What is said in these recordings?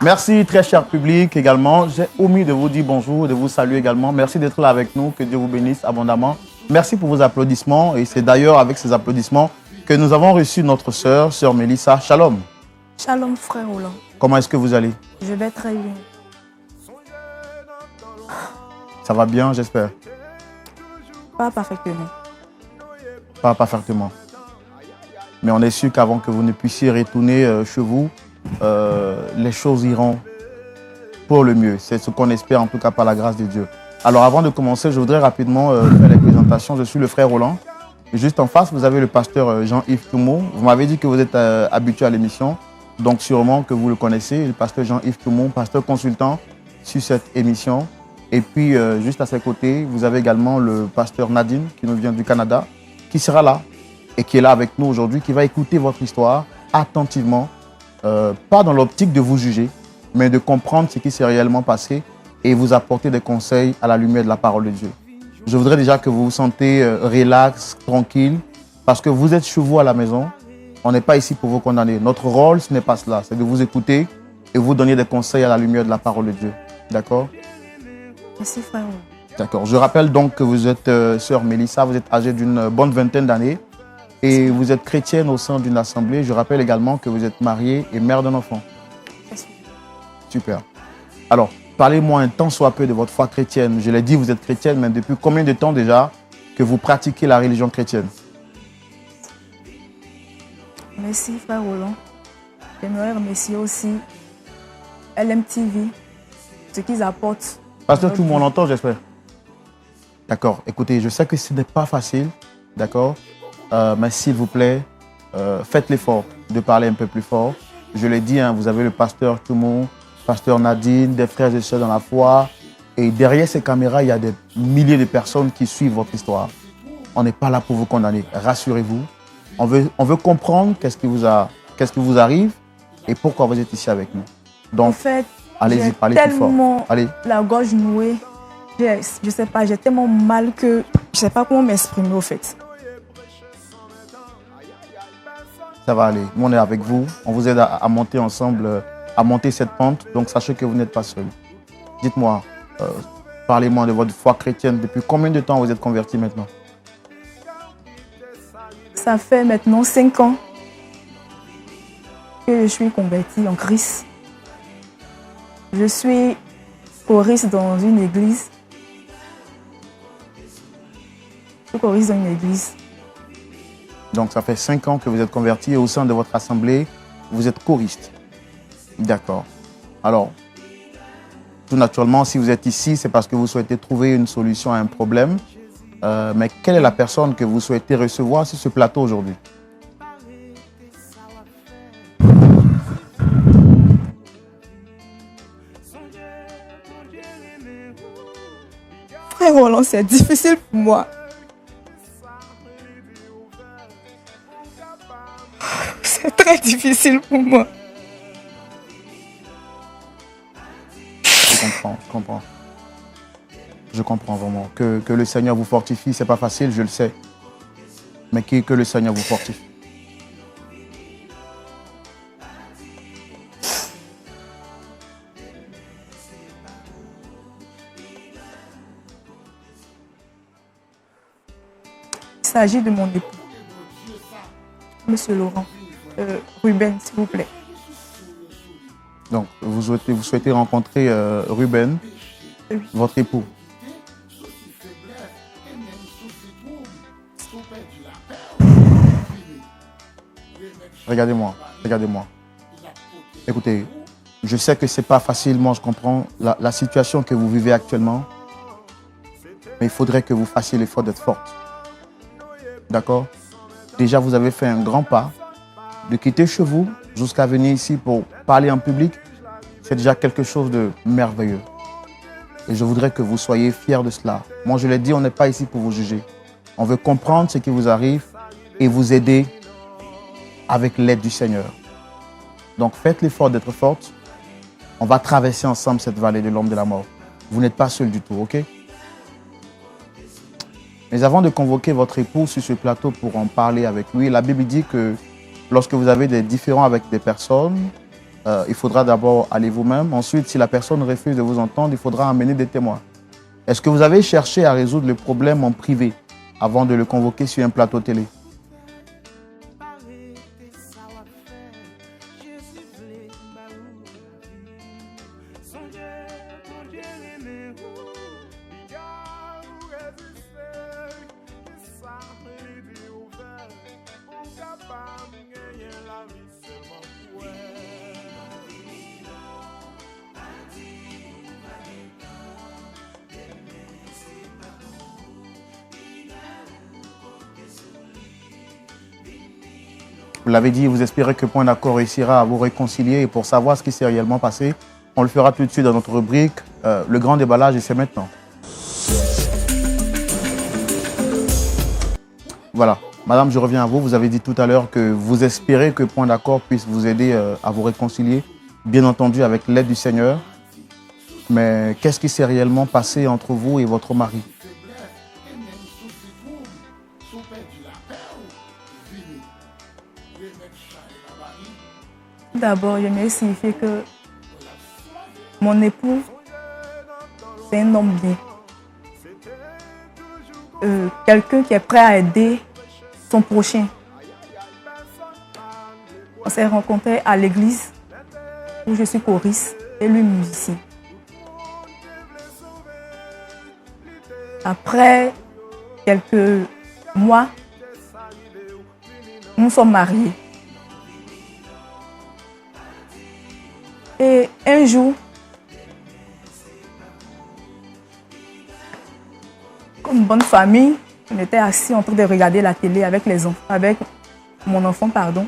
Merci, très cher public également. J'ai omis de vous dire bonjour, de vous saluer également. Merci d'être là avec nous. Que Dieu vous bénisse abondamment. Merci pour vos applaudissements. Et c'est d'ailleurs avec ces applaudissements que nous avons reçu notre sœur Mélissa. Shalom. Shalom, frère Roland. Comment est-ce que vous allez? Je vais très bien. Ça va bien, j'espère? Pas parfaitement. Pas parfaitement. Mais on est sûr qu'avant que vous ne puissiez retourner chez vous, les choses iront pour le mieux. C'est ce qu'on espère, en tout cas par la grâce de Dieu. Alors avant de commencer, je voudrais rapidement faire les présentations. Je suis le frère Roland. Et juste en face, vous avez le pasteur Jean-Yves Toumou. Vous m'avez dit que vous êtes habitué à l'émission, donc sûrement que vous le connaissez. Le pasteur Jean-Yves Toumou, pasteur consultant sur cette émission. Et puis, juste à ses côtés, vous avez également le pasteur Nadine, qui nous vient du Canada, qui sera là et qui est là avec nous aujourd'hui, qui va écouter votre histoire attentivement, pas dans l'optique de vous juger, mais de comprendre ce qui s'est réellement passé et vous apporter des conseils à la lumière de la parole de Dieu. Je voudrais déjà que vous vous sentez relax, tranquille, parce que vous êtes chez vous à la maison. On n'est pas ici pour vous condamner. Notre rôle, ce n'est pas cela, c'est de vous écouter et vous donner des conseils à la lumière de la parole de Dieu. D'accord? Merci, frère. D'accord. Je rappelle donc que vous êtes sœur Mélissa, vous êtes âgée d'une bonne vingtaine d'années et vous êtes chrétienne au sein d'une assemblée. Je rappelle également que vous êtes mariée et mère d'un enfant. Merci. Super. Alors, parlez-moi un tant soit peu de votre foi chrétienne. Je l'ai dit, vous êtes chrétienne, mais depuis combien de temps déjà que vous pratiquez la religion chrétienne? Merci, frère Roland. J'aimerais remercier aussi LMTV, ce qu'ils apportent. Pasteur, tout le monde entend, j'espère. D'accord. Écoutez, je sais que ce n'est pas facile, d'accord, mais s'il vous plaît, faites l'effort de parler un peu plus fort. Je l'ai dit, hein, vous avez le pasteur Toumou, pasteur Nadine, des frères et sœurs dans la foi. Et derrière ces caméras, il y a des milliers de personnes qui suivent votre histoire. On n'est pas là pour vous condamner. Rassurez-vous. On veut comprendre qu'est-ce qui vous arrive et pourquoi vous êtes ici avec nous. Donc, en fait, allez-y, parlez plus fort. Allez. La gorge nouée. Je sais pas, j'ai tellement mal que je sais pas comment m'exprimer au fait. Ça va aller. Nous, on est avec vous. On vous aide à monter ensemble, à monter cette pente. Donc, sachez que vous n'êtes pas seul. Dites-moi, parlez-moi de votre foi chrétienne. Depuis combien de temps vous êtes converti maintenant? Ça fait maintenant 5 ans que je suis convertie en Christ. Je suis choriste dans une église. Je suis choriste dans une église. Donc, ça fait 5 ans que vous êtes converti et au sein de votre assemblée, vous êtes choriste. D'accord. Alors, tout naturellement, si vous êtes ici, c'est parce que vous souhaitez trouver une solution à un problème. Mais quelle est la personne que vous souhaitez recevoir sur ce plateau aujourd'hui? Frère Roland, c'est difficile pour moi. C'est très difficile pour moi. Je comprends vraiment. Que le Seigneur vous fortifie, c'est pas facile, je le sais. Mais que le Seigneur vous fortifie. Il s'agit de mon époux, Monsieur Laurent. Ruben, s'il vous plaît. Donc, vous souhaitez rencontrer Ruben, Oui. votre époux. Regardez-moi. Écoutez, je sais que ce n'est pas facile, moi je comprends la situation que vous vivez actuellement, mais il faudrait que vous fassiez l'effort d'être forte. D'accord? Déjà, vous avez fait un grand pas. De quitter chez vous jusqu'à venir ici pour parler en public, c'est déjà quelque chose de merveilleux. Et je voudrais que vous soyez fiers de cela. Moi, je l'ai dit, on n'est pas ici pour vous juger. On veut comprendre ce qui vous arrive et vous aider avec l'aide du Seigneur. Donc, faites l'effort d'être forte. On va traverser ensemble cette vallée de l'ombre de la mort. Vous n'êtes pas seul du tout, ok? Mais avant de convoquer votre époux sur ce plateau pour en parler avec lui, la Bible dit que lorsque vous avez des différends avec des personnes, il faudra d'abord aller vous-même. Ensuite, si la personne refuse de vous entendre, il faudra amener des témoins. Est-ce que vous avez cherché à résoudre le problème en privé avant de le convoquer sur un plateau télé? Vous l'avez dit, vous espérez que Point d'accord réussira à vous réconcilier. Et pour savoir ce qui s'est réellement passé, on le fera tout de suite dans notre rubrique Le grand déballage, et c'est maintenant. Voilà. Madame, je reviens à vous. Vous avez dit tout à l'heure que vous espérez que Point d'accord puisse vous aider à vous réconcilier, bien entendu avec l'aide du Seigneur. Mais qu'est-ce qui s'est réellement passé entre vous et votre mari? D'abord, j'aimerais signifier que mon époux, c'est un homme bien. Quelqu'un qui est prêt à aider son prochain. On s'est rencontrés à l'église où je suis choriste et lui musicien. Après quelques mois, nous sommes mariés. Et un jour, comme une bonne famille, on était assis en train de regarder la télé avec mon enfant, pardon.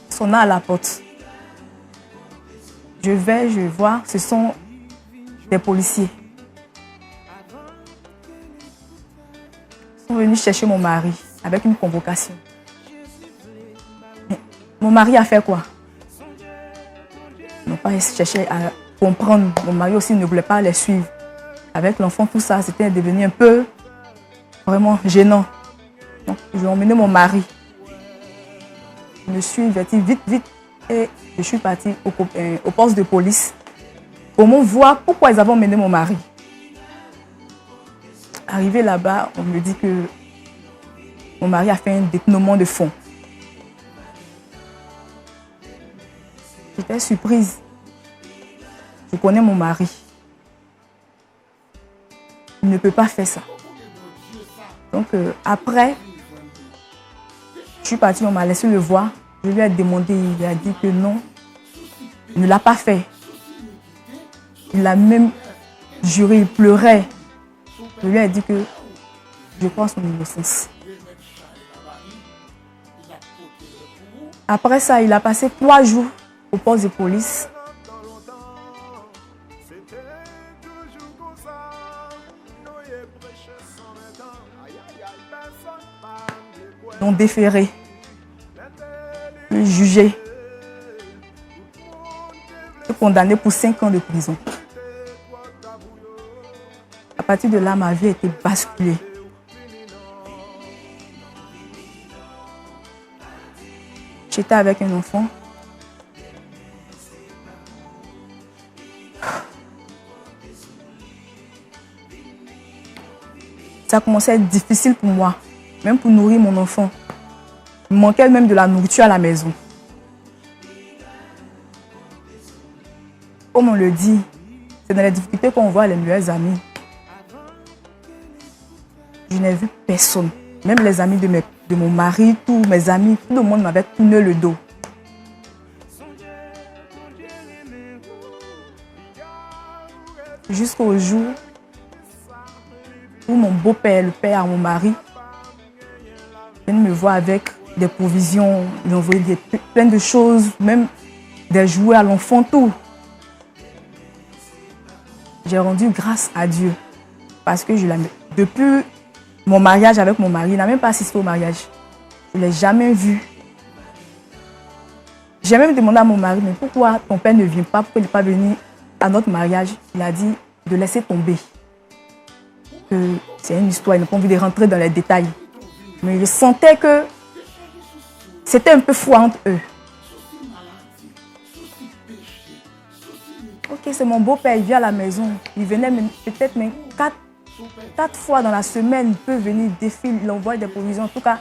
Sonna à la porte. Je vois, ce sont des policiers. Ils sont venus chercher mon mari avec une convocation. Mon mari a fait quoi? Ils n'ont pas cherché à comprendre. Mon mari aussi ne voulait pas les suivre. Avec l'enfant, tout ça, c'était devenu un peu vraiment gênant. Donc, ils ont emmené mon mari. Je me suis vêtue vite et je suis partie au poste de police pour voir pourquoi ils avaient emmené mon mari. Arrivé là-bas, on me dit que mon mari a fait un détournement de fonds. J'étais surprise. Je connais mon mari. Il ne peut pas faire ça. Donc après, je suis partie, on m'a laissé le voir. Je lui ai demandé, il a dit que non, il ne l'a pas fait. Il a même juré, il pleurait. Je lui ai dit que je crois son innocence. Après ça, il a passé 3 jours au poste de police. Ils ont déféré, jugé, condamné pour 5 ans de prison. À partir de là, ma vie a été basculée. J'étais avec un enfant. Ça commençait à être difficile pour moi, même pour nourrir mon enfant. Il me manquait même de la nourriture à la maison. Comme on le dit, c'est dans les difficultés qu'on voit les meilleurs amis. Je n'ai vu personne, même les amis de mon mari, tous mes amis, tout le monde m'avait tourné le dos. Jusqu'au jour où mon beau-père, le père à mon mari, vient me voir avec des provisions, il envoyait plein de choses, même des jouets à l'enfant, tout. J'ai rendu grâce à Dieu parce que depuis mon mariage avec mon mari, il n'a même pas assisté au mariage. Je ne l'ai jamais vu. J'ai même demandé à mon mari, mais pourquoi ton père ne vient pas, pourquoi il n'est pas venu à notre mariage? Il a dit de laisser tomber. C'est une histoire, il n'a pas envie de rentrer dans les détails. Mais je sentais que C'était un peu fou entre eux. Ok, c'est mon beau-père, il vient à la maison. Il venait peut-être même 4 fois dans la semaine. Il peut venir, défiler, il envoie des provisions. En tout cas,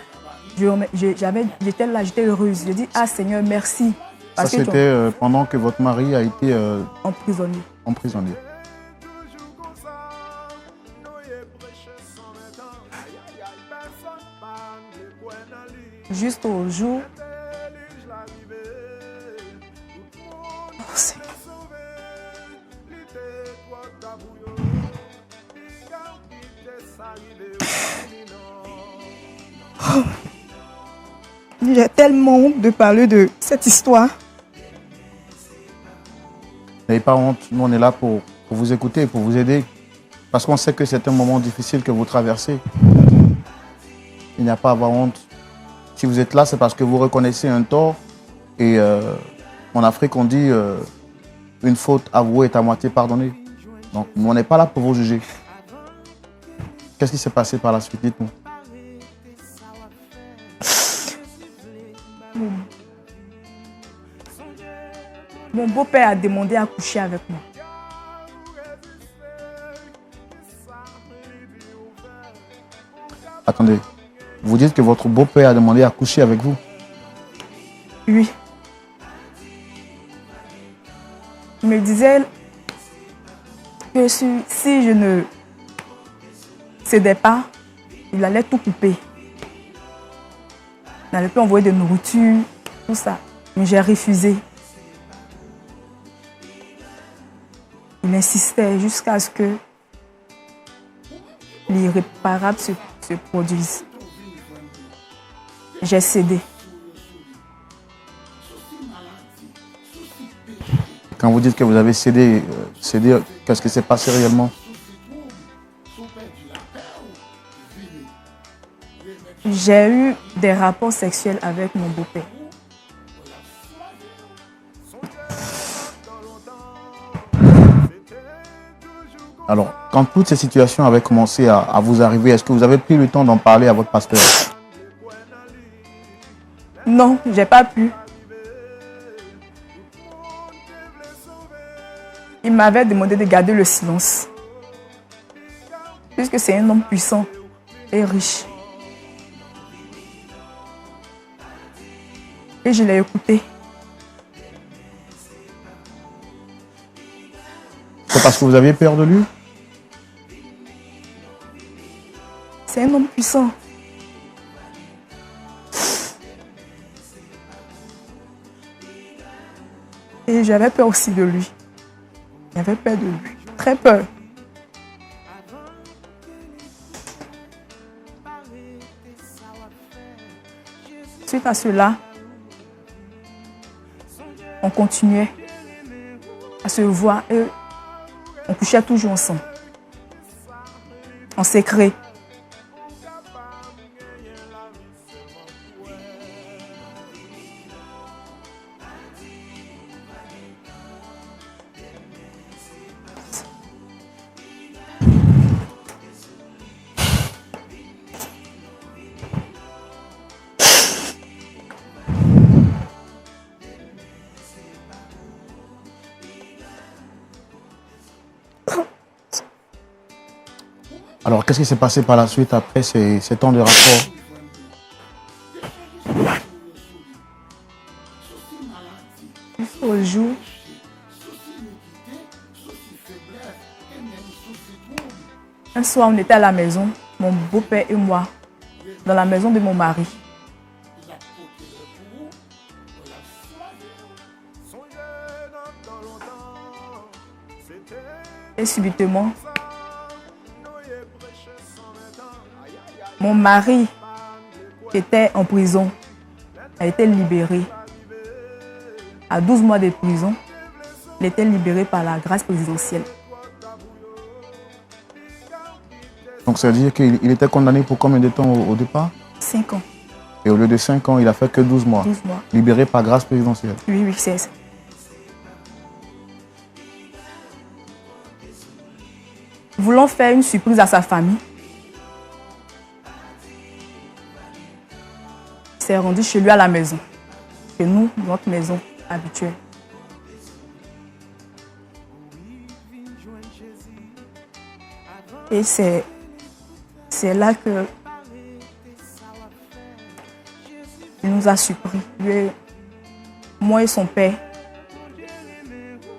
j'étais là, j'étais heureuse. Je dis, ah Seigneur, merci. Ça, c'était pendant que votre mari a été emprisonné. Juste au jour. Oh, Seigneur. Oh. J'ai tellement honte de parler de cette histoire. N'ayez pas honte, nous on est là pour vous écouter, pour vous aider. Parce qu'on sait que c'est un moment difficile que vous traversez. Il n'y a pas à avoir honte. Si vous êtes là, c'est parce que vous reconnaissez un tort. Et en Afrique, on dit une faute avouée est à moitié pardonnée. Donc, nous, on n'est pas là pour vous juger. Qu'est-ce qui s'est passé par la suite? Dites-nous. Mon beau-père a demandé à coucher avec moi. Attendez, vous dites que votre beau-père a demandé à coucher avec vous? Oui. Il me disait que si je ne cédais pas, il allait tout couper. Il n'allait plus envoyer de nourriture, tout ça. Mais j'ai refusé. Il insistait jusqu'à ce que l'irréparable se produise. J'ai cédé. Quand vous dites que vous avez cédé, qu'est-ce qui s'est passé réellement? J'ai eu des rapports sexuels avec mon beau-père. Alors, quand toutes ces situations avaient commencé à vous arriver, est-ce que vous avez pris le temps d'en parler à votre pasteur? Non, j'ai pas pu. Il m'avait demandé de garder le silence. Puisque c'est un homme puissant et riche. Et je l'ai écouté. C'est parce que vous aviez peur de lui? C'est un homme puissant. Et j'avais peur aussi de lui. J'avais peur de lui. Très peur. Suite à cela, on continuait à se voir et on couchait toujours ensemble. En secret. Alors, qu'est-ce qui s'est passé par la suite après ces temps de rapport? Au jour, un soir, on était à la maison, mon beau-père et moi, dans la maison de mon mari. Et subitement, mon mari, qui était en prison, a été libéré. À 12 mois de prison, il était libéré par la grâce présidentielle. Donc ça veut dire qu'il était condamné pour combien de temps au départ? 5 ans. Et au lieu de 5 ans, il a fait que 12 mois. 12 mois. Libéré par grâce présidentielle. Oui, oui, c'est ça. Voulant faire une surprise à sa famille, s'est rendu chez lui à la maison. Chez nous, notre maison habituelle. Et c'est là que il nous a surpris, moi et son père,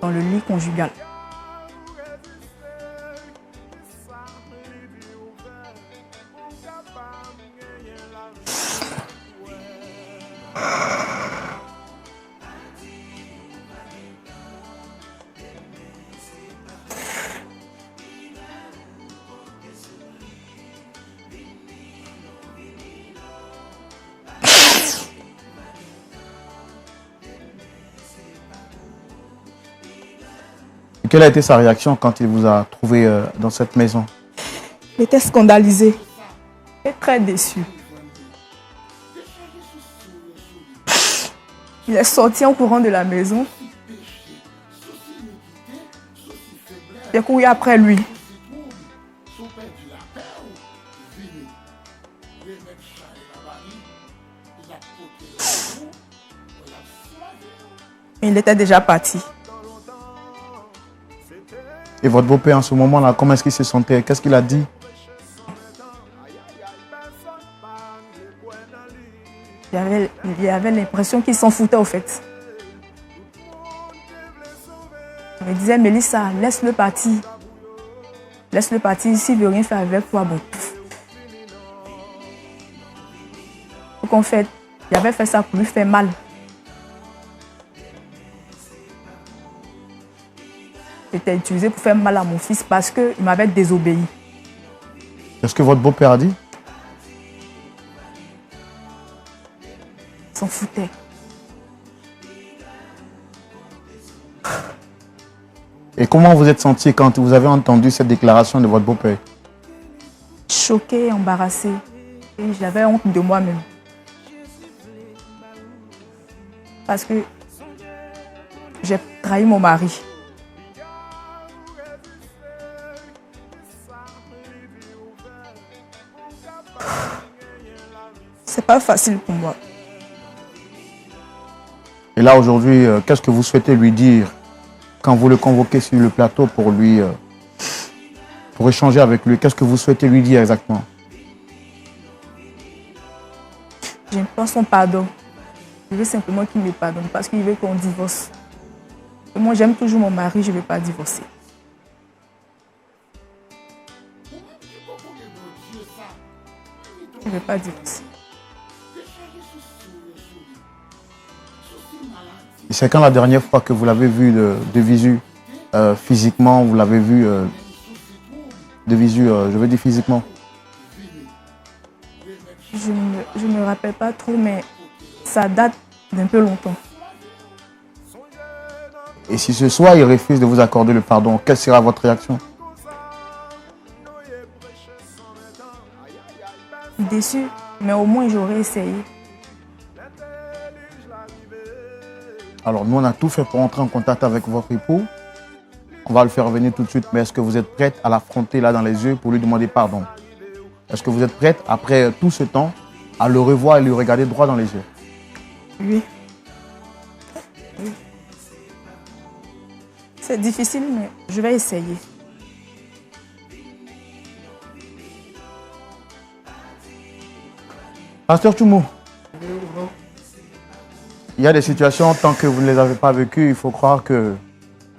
dans le lit conjugal. Quelle a été sa réaction quand il vous a trouvé dans cette maison? Il était scandalisé et très déçu. Il est sorti en courant de la maison. J'ai couru après lui. Il était déjà parti. Et votre beau-père, en ce moment-là, comment est-ce qu'il se sentait? Qu'est-ce qu'il a dit? Il y avait l'impression qu'il s'en foutait, au fait. Il me disait, Mélissa, laisse-le partir. Laisse-le partir. S'il ne veut rien faire avec toi, bon. Donc, en fait, il avait fait ça pour lui faire mal. C'était utilisé pour faire mal à mon fils parce qu'il m'avait désobéi. Qu'est-ce que votre beau-père a dit? Il s'en foutait. Et comment vous êtes senti quand vous avez entendu cette déclaration de votre beau-père? Choquée, embarrassée. Et j'avais honte de moi-même. Parce que j'ai trahi mon mari. C'est pas facile pour moi. Et là, aujourd'hui, qu'est-ce que vous souhaitez lui dire quand vous le convoquez sur le plateau pour échanger avec lui? Qu'est-ce que vous souhaitez lui dire exactement? J'aime pas son pardon. Je veux simplement qu'il me pardonne parce qu'il veut qu'on divorce. Et moi, j'aime toujours mon mari, je ne veux pas divorcer. Je ne veux pas divorcer. Et c'est quand la dernière fois que vous l'avez vu de visu, physiquement, vous l'avez vu de visu, je veux dire physiquement? Je ne me rappelle pas trop, mais ça date d'un peu longtemps. Et si ce soir, il refuse de vous accorder le pardon, quelle sera votre réaction? Déçu, mais au moins j'aurais essayé. Alors, nous, on a tout fait pour entrer en contact avec votre époux. On va le faire revenir tout de suite. Mais est-ce que vous êtes prête à l'affronter là dans les yeux pour lui demander pardon? Est-ce que vous êtes prête, après tout ce temps, à le revoir et lui regarder droit dans les yeux? Oui. Oui. C'est difficile, mais je vais essayer. Pasteur Tchoumou, il y a des situations, tant que vous ne les avez pas vécues, il faut croire que...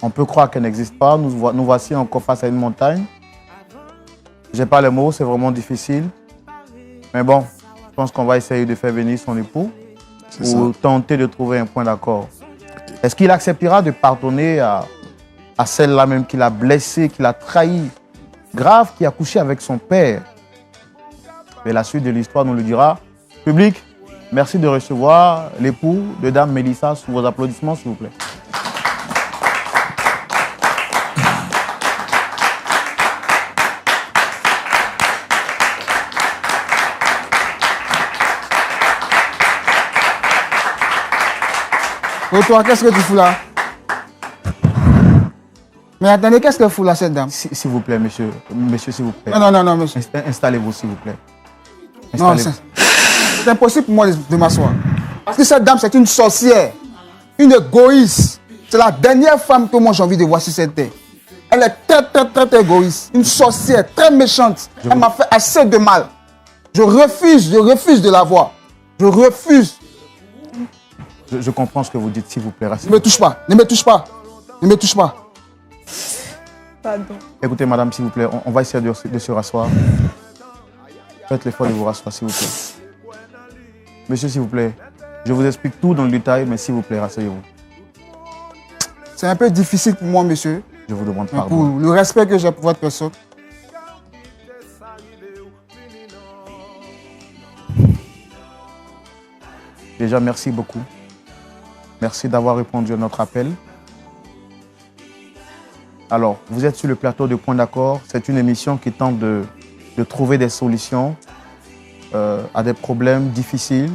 On peut croire qu'elles n'existent pas. Nous voici encore face à une montagne. Je n'ai pas les mots, c'est vraiment difficile. Mais bon, je pense qu'on va essayer de faire venir son époux pour tenter de trouver un point d'accord. Okay. Est-ce qu'il acceptera de pardonner à celle-là même qui l'a blessé, qui l'a trahi, grave, qui a couché avec son père? Mais la suite de l'histoire nous le dira. Public, merci de recevoir l'époux de Dame Mélissa sous vos applaudissements, s'il vous plaît. Et toi, qu'est-ce que tu fous là? Mais attendez, qu'est-ce que fout là, cette dame? S'il vous plaît, monsieur. Monsieur, s'il vous plaît. Non, monsieur. Installez-vous, s'il vous plaît. Non, C'est impossible pour moi de m'asseoir. Parce que cette dame, c'est une sorcière, une égoïste. C'est la dernière femme que moi j'ai envie de voir sur cette terre. Elle est très égoïste, une sorcière très méchante. Elle m'a fait assez de mal. Je refuse de la voir. Je refuse. Je comprends ce que vous dites, s'il vous plaît. Ne me touche pas, ne me touche pas, ne me touche pas. Pardon. Écoutez, madame, s'il vous plaît, on va essayer de se rasseoir. Faites l'effort de vous rasseoir, s'il vous plaît. Monsieur, s'il vous plaît, je vous explique tout dans le détail, mais s'il vous plaît, rasseyez-vous. C'est un peu difficile pour moi, monsieur. Je vous demande Mais pardon. pour le respect que j'ai pour votre personne. Déjà, merci beaucoup. Merci d'avoir répondu à notre appel. Alors, vous êtes sur le plateau de Point d'accord. C'est une émission qui tente de trouver des solutions à des problèmes difficiles.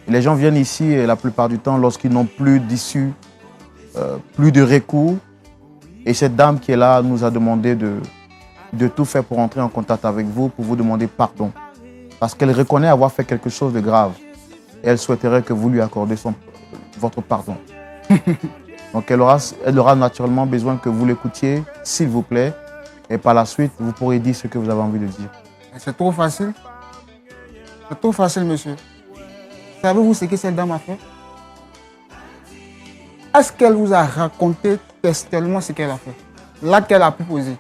Les gens viennent ici et la plupart du temps lorsqu'ils n'ont plus d'issue, plus de recours. Et cette dame qui est là nous a demandé de tout faire pour entrer en contact avec vous, pour vous demander pardon. Parce qu'elle reconnaît avoir fait quelque chose de grave. Et elle souhaiterait que vous lui accordez votre pardon. Donc elle aura naturellement besoin que vous l'écoutiez, s'il vous plaît. Et par la suite, vous pourrez dire ce que vous avez envie de dire. C'est trop facile. C'est trop facile, monsieur. Savez-vous ce que cette dame a fait? Est-ce qu'elle vous a raconté textuellement ce qu'elle a fait? Là qu'elle a pu poser.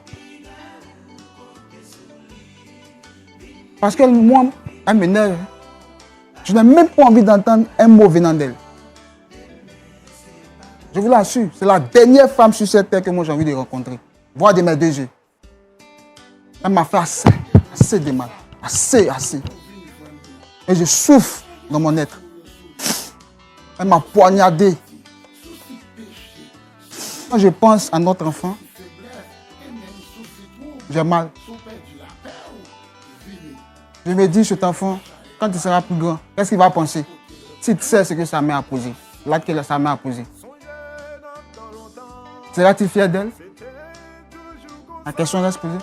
Parce que moi, elle m'énerve. Je n'ai même pas envie d'entendre un mot venant d'elle. Je vous l'assure, c'est la dernière femme sur cette terre que moi j'ai envie de rencontrer. Voir de mes deux yeux. Elle m'a fait assez de mal. Assez. Et je souffre dans mon être. Elle m'a poignardé. Quand je pense à notre enfant, j'ai mal. Je me dis, cet enfant, quand il sera plus grand, qu'est-ce qu'il va penser? Si tu sais ce que sa mère a posé, là que sa mère a posé. Seras-tu fier d'elle? La question reste posée.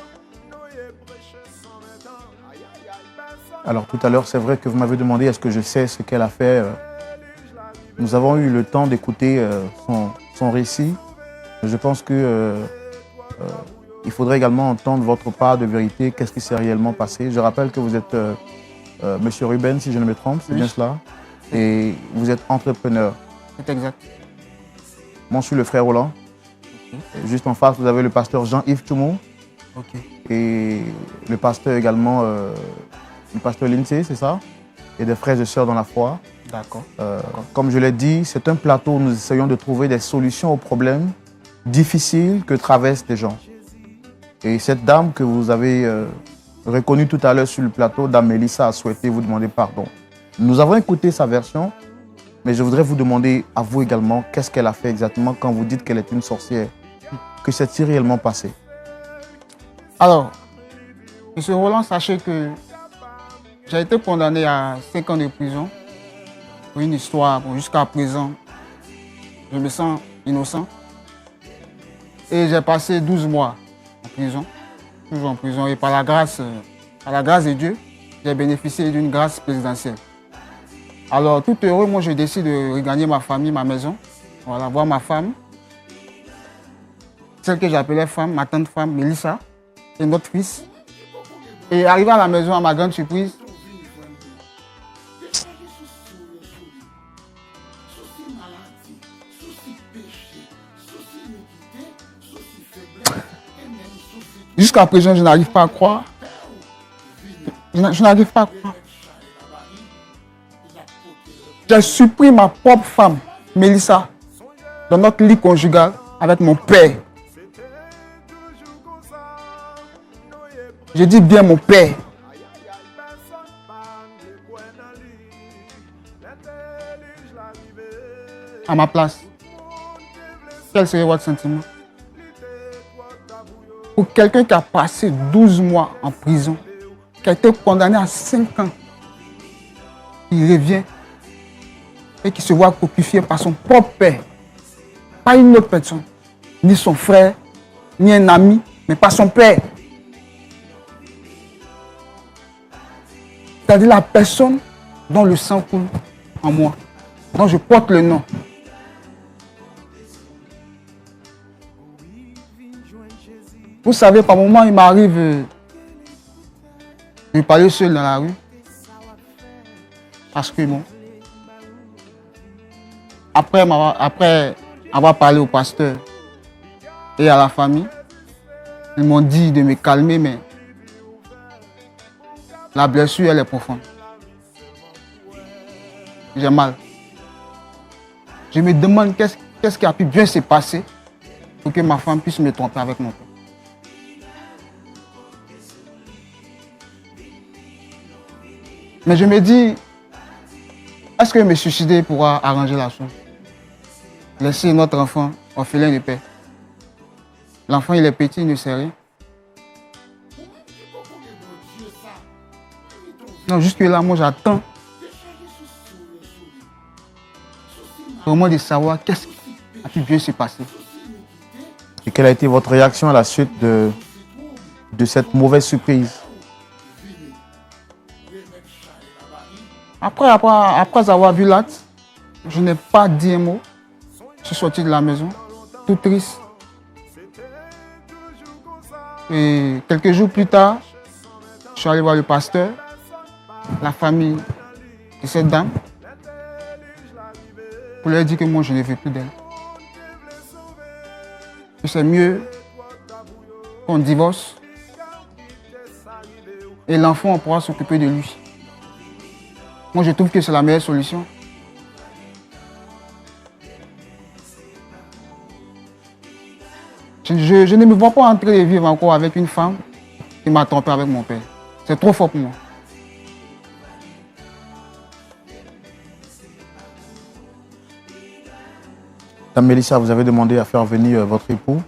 Alors tout à l'heure, c'est vrai que vous m'avez demandé est-ce que je sais ce qu'elle a fait. Nous avons eu le temps d'écouter son récit. Je pense que il faudrait également entendre votre part de vérité. Qu'est-ce qui s'est réellement passé? Je rappelle que vous êtes Monsieur Ruben, si je ne me trompe, c'est bien cela. Et vous êtes entrepreneur. C'est exact. Moi, je suis le frère Roland. Juste en face, vous avez le pasteur Jean-Yves Toumou. Et le pasteur également, le pasteur Lindsay, c'est ça? Et des frères et sœurs dans la foi. D'accord. Comme je l'ai dit, c'est un plateau où nous essayons de trouver des solutions aux problèmes difficiles que traversent les gens. Et cette dame que vous avez reconnue tout à l'heure sur le plateau, Dame Mélissa, a souhaité vous demander pardon. Nous avons écouté sa version, mais je voudrais vous demander à vous également qu'est-ce qu'elle a fait exactement quand vous dites qu'elle est une sorcière. Que s'est-il réellement passé? Alors, M. Roland, sachez que j'ai été condamné à 5 ans de prison pour une histoire. Jusqu'à présent, je me sens innocent. Et j'ai passé 12 mois en prison, toujours en prison. Et par la grâce de Dieu, j'ai bénéficié d'une grâce présidentielle. Alors, tout heureux, moi, je décide de regagner ma famille, ma maison. Voilà, voir ma femme. Celle que j'appelais femme, ma tante femme, Mélissa, et notre fils. Et arrivé à la maison, à ma grande surprise, jusqu'à présent, je n'arrive pas à croire. Je n'arrive pas à croire. J'ai surpris ma propre femme, Mélissa, dans notre lit conjugal avec mon père. Je dis bien mon père. À ma place, quel serait votre sentiment? Pour quelqu'un qui a passé 12 mois en prison, qui a été condamné à 5 ans, il revient et qui se voit copifié par son propre père, pas une autre personne, ni son frère, ni un ami, mais par son père. C'est-à-dire la personne dont le sang coule en moi, dont je porte le nom. Vous savez, par moments, il m'arrive de parler seul dans la rue. Parce que bon, après avoir parlé au pasteur et à la famille, ils m'ont dit de me calmer, mais la blessure, elle est profonde. J'ai mal. Je me demande qu'est-ce qui a pu bien se passer pour que ma femme puisse me tromper avec mon père. Mais je me dis, est-ce que me suicider pourra arranger la chose? Laisser notre enfant orphelin de père. L'enfant, il est petit, il ne sait rien. Non, jusque là, moi, j'attends vraiment de savoir qu'est-ce qui a pu bien se passer. Et quelle a été votre réaction à la suite de cette mauvaise surprise? Après avoir vu l'acte, je n'ai pas dit un mot. Je suis sorti de la maison, tout triste. Et quelques jours plus tard, je suis allé voir le pasteur, la famille de cette dame, pour leur dire que moi je ne veux plus d'elle. Que c'est mieux qu'on divorce et l'enfant on pourra s'occuper de lui. Moi je trouve que c'est la meilleure solution. Je ne me vois pas entrer et vivre encore avec une femme qui m'a trompé avec mon père. C'est trop fort pour moi. Dame Mélissa, vous avez demandé à faire venir votre époux.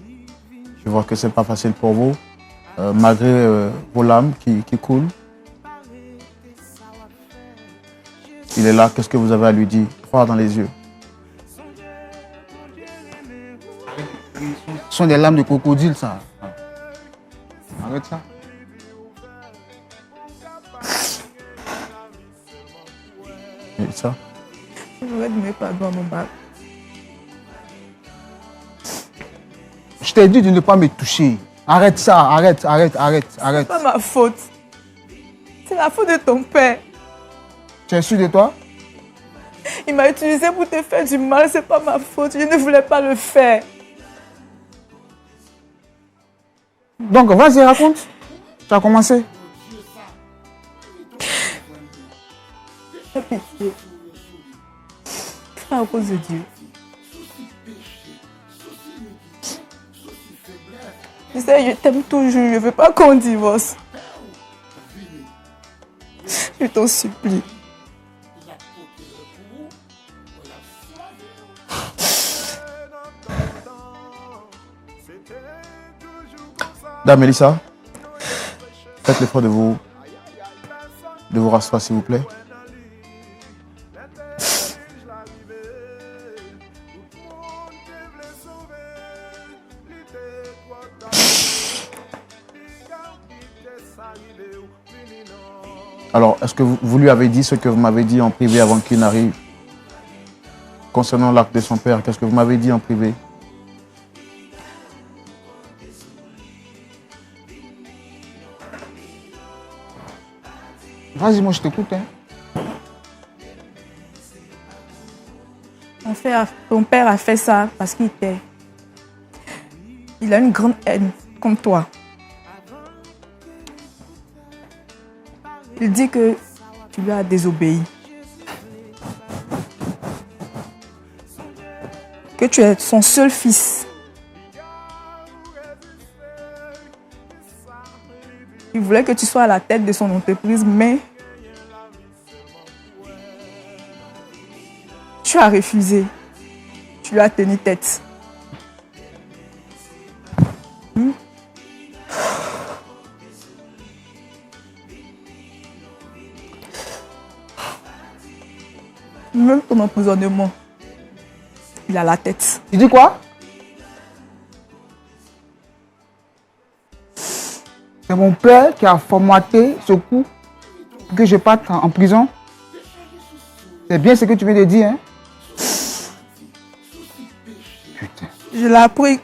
Je vois que ce n'est pas facile pour vous, malgré vos larmes qui coulent. Il est là, qu'est-ce que vous avez à lui dire? Froid dans les yeux. Ce sont des larmes de crocodile, ça. Arrête ça. Et ça? Je voudrais demander pardon à mon mari. Je t'ai dit de ne pas me toucher. Arrête ça, arrête. C'est pas ma faute. C'est la faute de ton père. Tu es sûr de toi? Il m'a utilisé pour te faire du mal, c'est pas ma faute. Je ne voulais pas le faire. Donc, vas-y, raconte. Tu as commencé. Fais pitié. Fais à cause de Dieu. Tu sais, je t'aime toujours. Je ne veux pas qu'on divorce. Je t'en supplie. Dame Mélissa, faites l'effort de vous rasseoir, s'il vous plaît. Alors, est-ce que vous lui avez dit ce que vous m'avez dit en privé avant qu'il n'arrive? Concernant l'acte de son père, qu'est-ce que vous m'avez dit en privé? Vas-y, moi je t'écoute. Ton père a fait ça parce qu'il t'aime. Il a une grande haine comme toi. Il dit que tu lui as désobéi. Que tu es son seul fils. Il voulait que tu sois à la tête de son entreprise, mais tu as refusé. Tu lui as tenu tête. Même ton emprisonnement, il a la tête. Tu dis quoi? C'est mon père qui a formaté ce coup pour que je parte en prison. C'est bien ce que tu viens de dire, hein? Putain. Je l'ai appris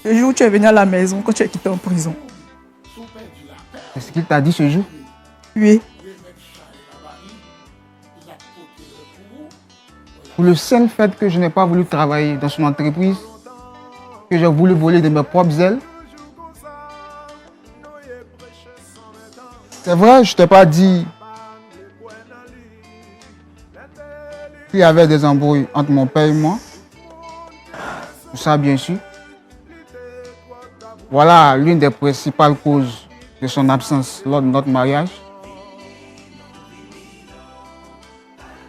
le jour où tu es venu à la maison, quand tu es quitté en prison. C'est ce qu'il t'a dit ce jour? Oui. Pour le seul fait que je n'ai pas voulu travailler dans son entreprise, que j'ai voulu voler de mes propres ailes. C'est vrai, je ne t'ai pas dit qu'il y avait des embrouilles entre mon père et moi. Ça, bien sûr. Voilà l'une des principales causes de son absence lors de notre mariage.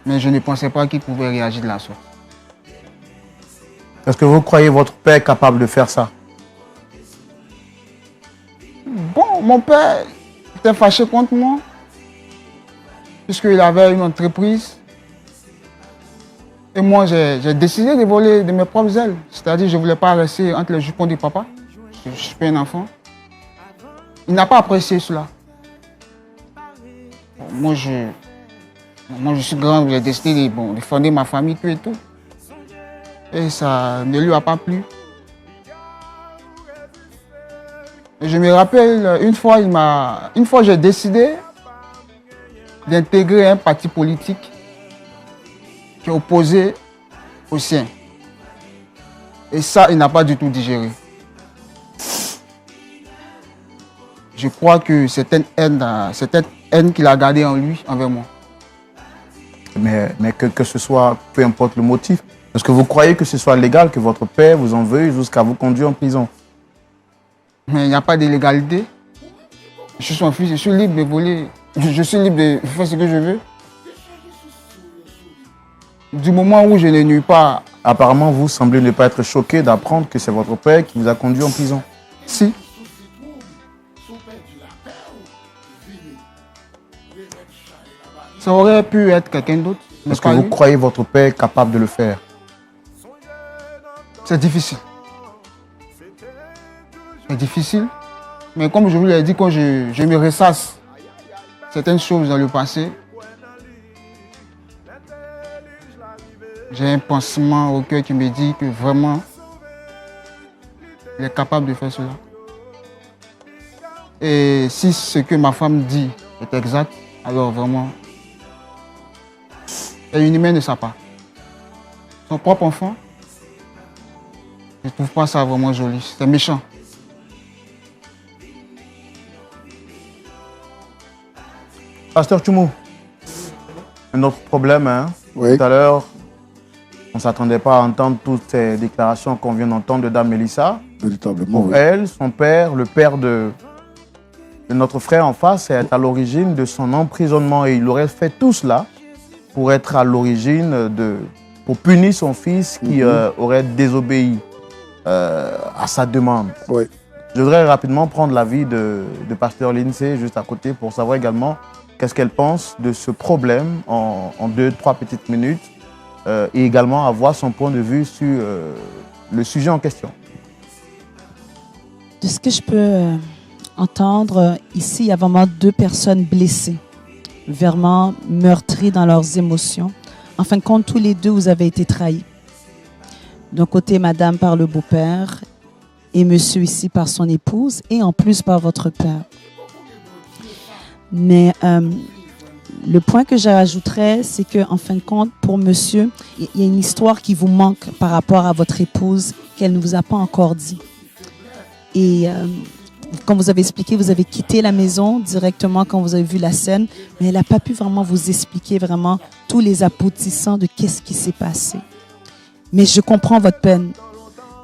Mais je ne pensais pas qu'il pouvait réagir de la sorte. Est-ce que vous croyez votre père capable de faire ça? Bon, mon père était fâché contre moi, puisqu'il avait une entreprise. Et moi, j'ai décidé de voler de mes propres ailes. C'est-à-dire que je ne voulais pas rester entre les jupons de papa. Je ne suis pas un enfant. Il n'a pas apprécié cela. Moi, je suis grand, j'ai décidé de fonder ma famille, tout et tout. Et ça ne lui a pas plu. Et je me rappelle, une fois j'ai décidé d'intégrer un parti politique qui est opposé au sien. Et ça, il n'a pas du tout digéré. Je crois que c'est une haine qu'il a gardée en lui, envers moi. Mais que ce soit, peu importe le motif, est-ce que vous croyez que ce soit légal que votre père vous en veuille jusqu'à vous conduire en prison? Mais il n'y a pas d'illégalité. Je suis son fils, je suis libre de voler. Je suis libre de faire ce que je veux. Du moment où je ne nuis pas... Apparemment, vous semblez ne pas être choqué d'apprendre que c'est votre père qui vous a conduit en prison. Si. Ça aurait pu être quelqu'un d'autre. Est-ce que vous croyez votre père capable de le faire? C'est difficile. C'est difficile. Mais comme je vous l'ai dit, quand je me ressasse certaines choses dans le passé, j'ai un pansement au cœur qui me dit que vraiment, il est capable de faire cela. Et si ce que ma femme dit est exact, alors vraiment, et une humaine ne sait pas. Son propre enfant, je ne trouve pas ça vraiment joli. C'est méchant. Pasteur Tchoumou, un autre problème, hein? Oui. Tout à l'heure, on ne s'attendait pas à entendre toutes ces déclarations qu'on vient d'entendre de Dame Mélissa. Véritablement, Pour oui. elle, son père, le père de notre frère en face, est à l'origine de son emprisonnement et il aurait fait tout cela pour être à l'origine pour punir son fils qui aurait désobéi à sa demande. Oui. Je voudrais rapidement prendre l'avis de Pasteur Lindsay juste à côté pour savoir également qu'est-ce qu'elle pense de ce problème en 2-3 petites minutes et également avoir son point de vue sur le sujet en question. De ce que je peux entendre, ici, il y a vraiment 2 personnes blessées, vraiment meurtries dans leurs émotions. En fin de compte, tous les 2, vous avez été trahis. D'un côté, madame par le beau-père et monsieur ici par son épouse et en plus par votre père. Mais le point que j'ajouterais, c'est qu'en fin de compte, pour monsieur, il y a une histoire qui vous manque par rapport à votre épouse qu'elle ne vous a pas encore dit. Et comme vous avez expliqué, vous avez quitté la maison directement quand vous avez vu la scène, mais elle n'a pas pu vraiment vous expliquer vraiment tous les aboutissants de qu'est-ce qui s'est passé. Mais je comprends votre peine.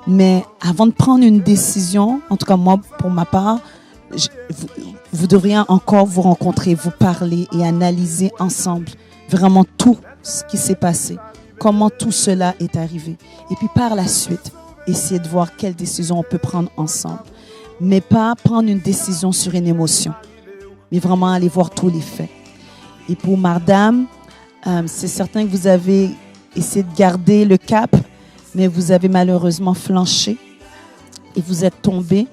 Mais avant de prendre une décision, en tout cas moi, pour ma part, vous devriez encore vous rencontrer, vous parler et analyser ensemble vraiment tout ce qui s'est passé, comment tout cela est arrivé. Et puis par la suite, essayer de voir quelle décision on peut prendre ensemble. Mais pas prendre une décision sur une émotion, mais vraiment aller voir tous les faits. Et pour madame, c'est certain que vous avez essayé de garder le cap, mais vous avez malheureusement flanché et vous êtes tombé.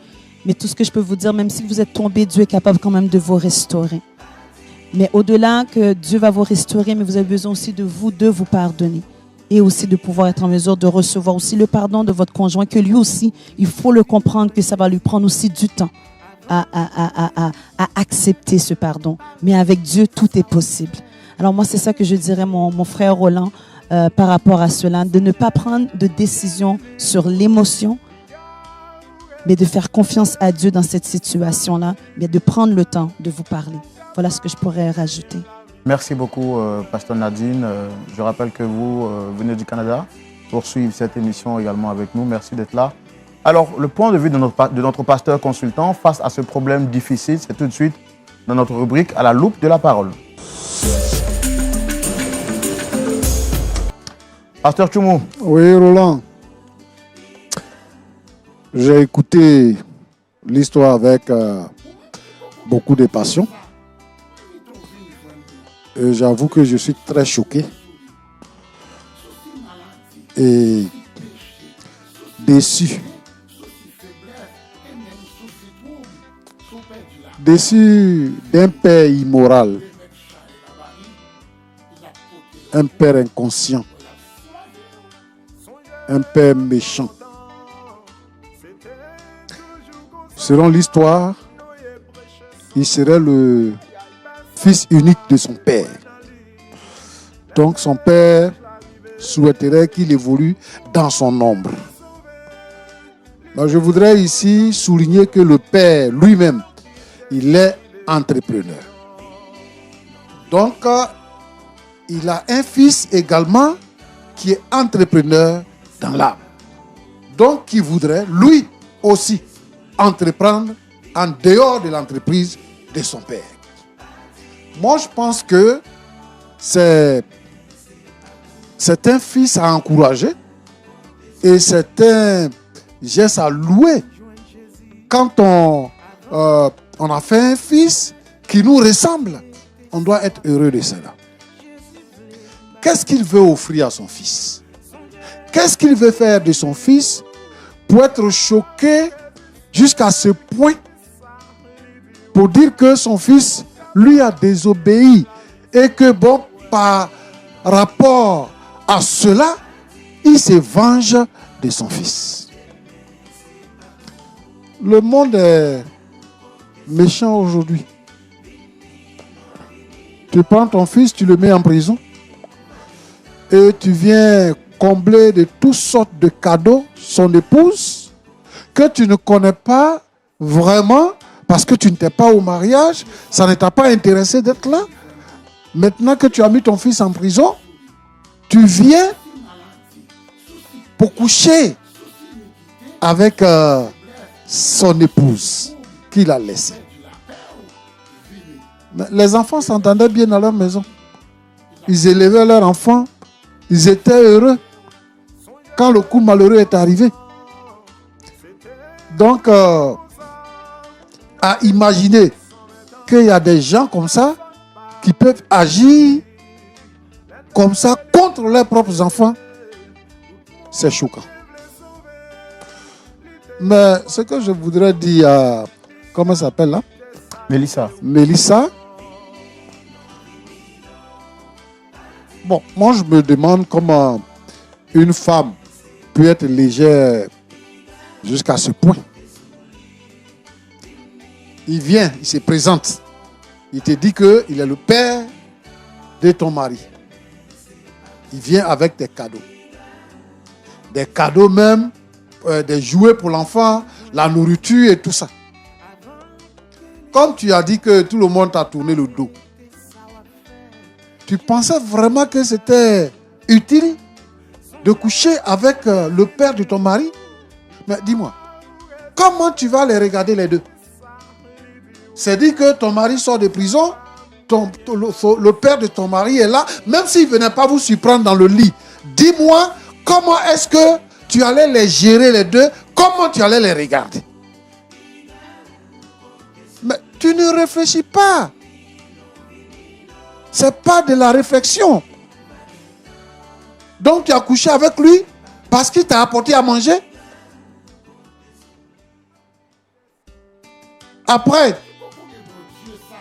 Mais tout ce que je peux vous dire, même si vous êtes tombé, Dieu est capable quand même de vous restaurer. Mais au-delà que Dieu va vous restaurer, mais vous avez besoin aussi de vous pardonner. Et aussi de pouvoir être en mesure de recevoir aussi le pardon de votre conjoint, que lui aussi, il faut le comprendre que ça va lui prendre aussi du temps à accepter ce pardon. Mais avec Dieu, tout est possible. Alors moi, c'est ça que je dirais, mon frère Roland, par rapport à cela, de ne pas prendre de décision sur l'émotion, mais de faire confiance à Dieu dans cette situation-là, mais de prendre le temps de vous parler. Voilà ce que je pourrais rajouter. Merci beaucoup, Pasteur Nadine. Je rappelle que vous venez du Canada pour suivre cette émission également avec nous. Merci d'être là. Alors, le point de vue de notre pasteur consultant face à ce problème difficile, c'est tout de suite dans notre rubrique « À la loupe de la parole ». Pasteur Tchoumou. Oui, Roland. J'ai écouté l'histoire avec beaucoup de passion. Et j'avoue que je suis très choqué et déçu. Déçu d'un père immoral, un père inconscient, un père méchant. Selon l'histoire, il serait le fils unique de son père. Donc son père souhaiterait qu'il évolue dans son ombre. Mais je voudrais ici souligner que le père lui-même, il est entrepreneur. Donc, il a un fils également qui est entrepreneur dans l'âme. Donc, qui voudrait lui aussi entreprendre en dehors de l'entreprise de son père. Moi, je pense que c'est un fils à encourager et c'est un geste à louer. Quand on a fait un fils qui nous ressemble, on doit être heureux de cela. Qu'est-ce qu'il veut offrir à son fils? Qu'est-ce qu'il veut faire de son fils pour être choqué jusqu'à ce point pour dire que son fils lui a désobéi et que bon, par rapport à cela, il se venge de son fils. Le monde est méchant aujourd'hui. Tu prends ton fils, tu le mets en prison et tu viens combler de toutes sortes de cadeaux son épouse que tu ne connais pas vraiment parce que tu n'étais pas au mariage, ça ne t'a pas intéressé d'être là. Maintenant que tu as mis ton fils en prison, tu viens pour coucher avec son épouse qu'il a laissée. Mais les enfants s'entendaient bien dans leur maison. Ils élevaient leurs enfants. Ils étaient heureux quand le coup malheureux est arrivé. Donc, à imaginer qu'il y a des gens comme ça qui peuvent agir comme ça contre leurs propres enfants, c'est choquant. Mais ce que je voudrais dire à... Comment elle s'appelle là? Mélissa. Bon, moi je me demande comment une femme peut être légère jusqu'à ce point. Il vient, il se présente. Il te dit qu'il est le père de ton mari. Il vient avec des cadeaux. Des cadeaux même, des jouets pour l'enfant, la nourriture et tout ça. Comme tu as dit que tout le monde t'a tourné le dos, tu pensais vraiment que c'était utile de coucher avec le père de ton mari? Mais dis-moi, comment tu vas les regarder les deux? C'est dit que ton mari sort de prison, le père de ton mari est là, même s'il ne venait pas vous surprendre dans le lit. Dis-moi, comment est-ce que tu allais les gérer les deux? Comment tu allais les regarder? Mais tu ne réfléchis pas. Ce n'est pas de la réflexion. Donc tu as couché avec lui parce qu'il t'a apporté à manger. Après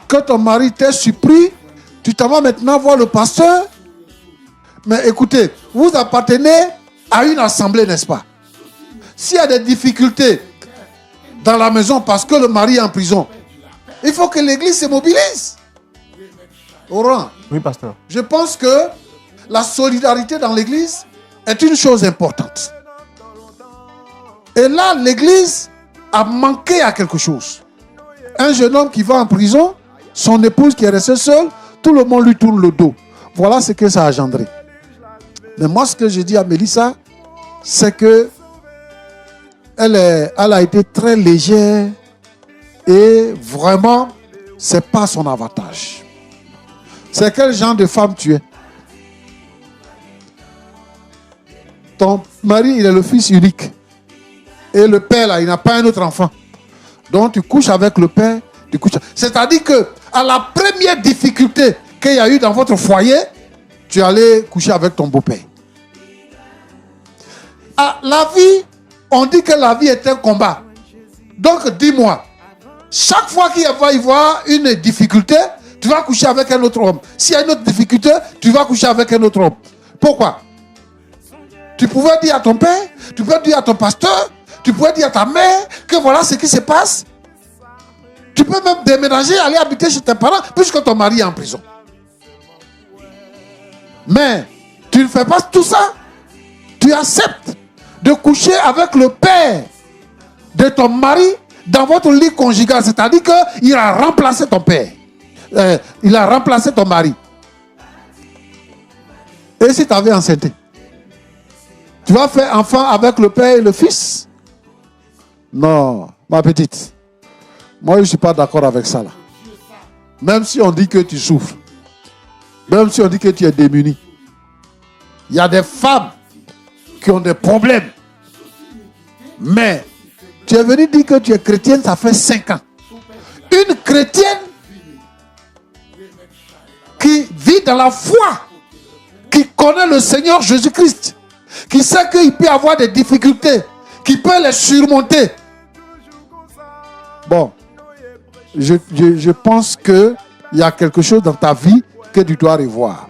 que ton mari t'ait surpris Tu t'en vas maintenant voir le pasteur. Mais écoutez, vous appartenez à une assemblée, n'est-ce pas? S'il y a des difficultés dans la maison parce que le mari est en prison, il faut que l'église se mobilise. Laurent, Oui, pasteur. je pense que la solidarité dans l'église est une chose importante. Et là, l'église a manqué à quelque chose. Un jeune homme qui va en prison, son épouse qui est restée seule, tout le monde lui tourne le dos. Voilà ce que ça a engendré. Mais moi, ce que je dis à Mélissa, c'est que elle a été très légère et vraiment, c'est pas son avantage. C'est quel genre de femme tu es? Ton mari, il est le fils unique. Et le père, là, il n'a pas un autre enfant. Donc, tu couches avec le père. C'est-à-dire que à la première difficulté qu'il y a eu dans votre foyer, tu allais coucher avec ton beau-père. Ah, la vie, on dit que la vie est un combat. Donc, dis-moi, chaque fois qu'il va y avoir une difficulté, tu vas coucher avec un autre homme. S'il y a une autre difficulté, tu vas coucher avec un autre homme. Pourquoi? Tu pouvais dire à ton père, tu pouvais dire à ton pasteur, tu pouvais dire à ta mère que voilà ce qui se passe. Tu peux même déménager, aller habiter chez tes parents, puisque ton mari est en prison. Mais tu ne fais pas tout ça. Tu acceptes de coucher avec le père de ton mari dans votre lit conjugal. C'est-à-dire qu'il a remplacé ton père. Il a remplacé ton mari. Et si tu avais enceinte, tu vas faire enfant avec le père et le fils? Non, ma petite. Moi, je ne suis pas d'accord avec ça là. Même si on dit que tu souffres. Même si on dit que tu es démuni. Il y a des femmes qui ont des problèmes. Mais tu es venu dire que tu es chrétienne, ça fait 5 ans. Une chrétienne qui vit dans la foi, qui connaît le Seigneur Jésus-Christ, qui sait qu'il peut avoir des difficultés, qui peut les surmonter. Bon, je pense qu'il y a quelque chose dans ta vie que tu dois revoir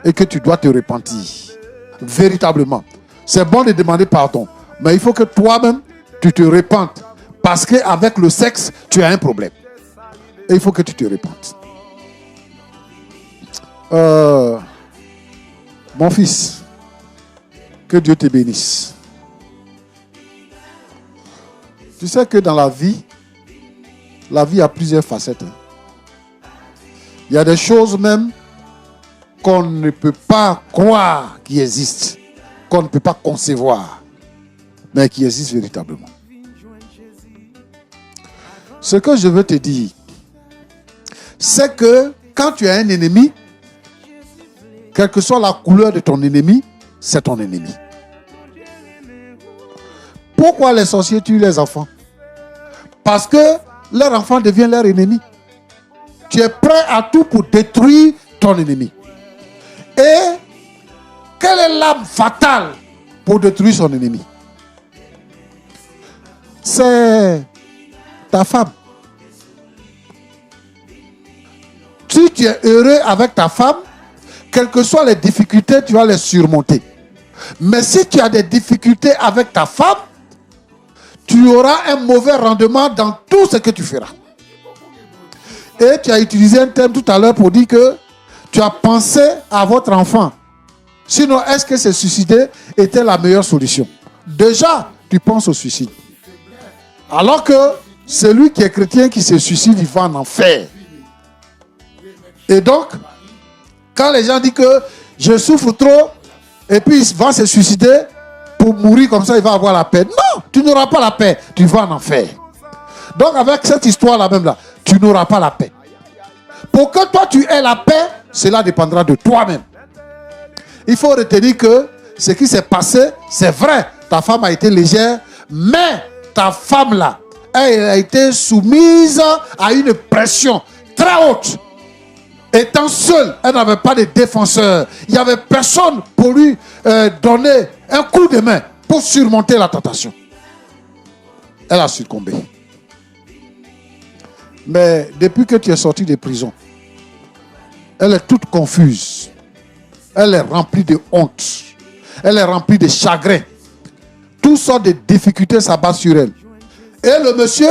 et que tu dois te repentir. Véritablement. C'est bon de demander pardon, mais il faut que toi-même, tu te repentes. Parce qu'avec le sexe, tu as un problème. Et il faut que tu te repentes. Mon fils, que Dieu te bénisse. Tu sais que dans la vie a plusieurs facettes. Il y a des choses même qu'on ne peut pas croire qui existent, qu'on ne peut pas concevoir, mais qui existent véritablement. Ce que je veux te dire, c'est que quand tu as un ennemi, quelle que soit la couleur de ton ennemi, c'est ton ennemi. Pourquoi les sorciers tuent les enfants? Parce que leur enfant devient leur ennemi. Tu es prêt à tout pour détruire ton ennemi. Et quelle est l'arme fatale pour détruire son ennemi? C'est ta femme. Si tu es heureux avec ta femme, quelles que soient les difficultés, tu vas les surmonter. Mais si tu as des difficultés avec ta femme, tu auras un mauvais rendement dans tout ce que tu feras. Et tu as utilisé un terme tout à l'heure pour dire que tu as pensé à votre enfant. Sinon, est-ce que se suicider était la meilleure solution? Déjà, tu penses au suicide. Alors que celui qui est chrétien qui se suicide, il va en enfer. Et donc, quand les gens disent que je souffre trop, et puis il va se suicider pour mourir comme ça, il va avoir la paix. Non, tu n'auras pas la paix, tu vas en enfer. Donc avec cette histoire-là même là, tu n'auras pas la paix. Pour que toi tu aies la paix, cela dépendra de toi-même. Il faut retenir que ce qui s'est passé, c'est vrai, ta femme a été légère, mais ta femme là, elle a été soumise à une pression très haute. Étant seule, elle n'avait pas de défenseur. Il n'y avait personne pour lui donner un coup de main pour surmonter la tentation. Elle a succombé. Mais depuis que tu es sorti de prison, Elle est toute confuse. Elle est remplie de honte. Elle est remplie de chagrin. Toutes sortes de difficultés s'abattent sur elle. Et le monsieur,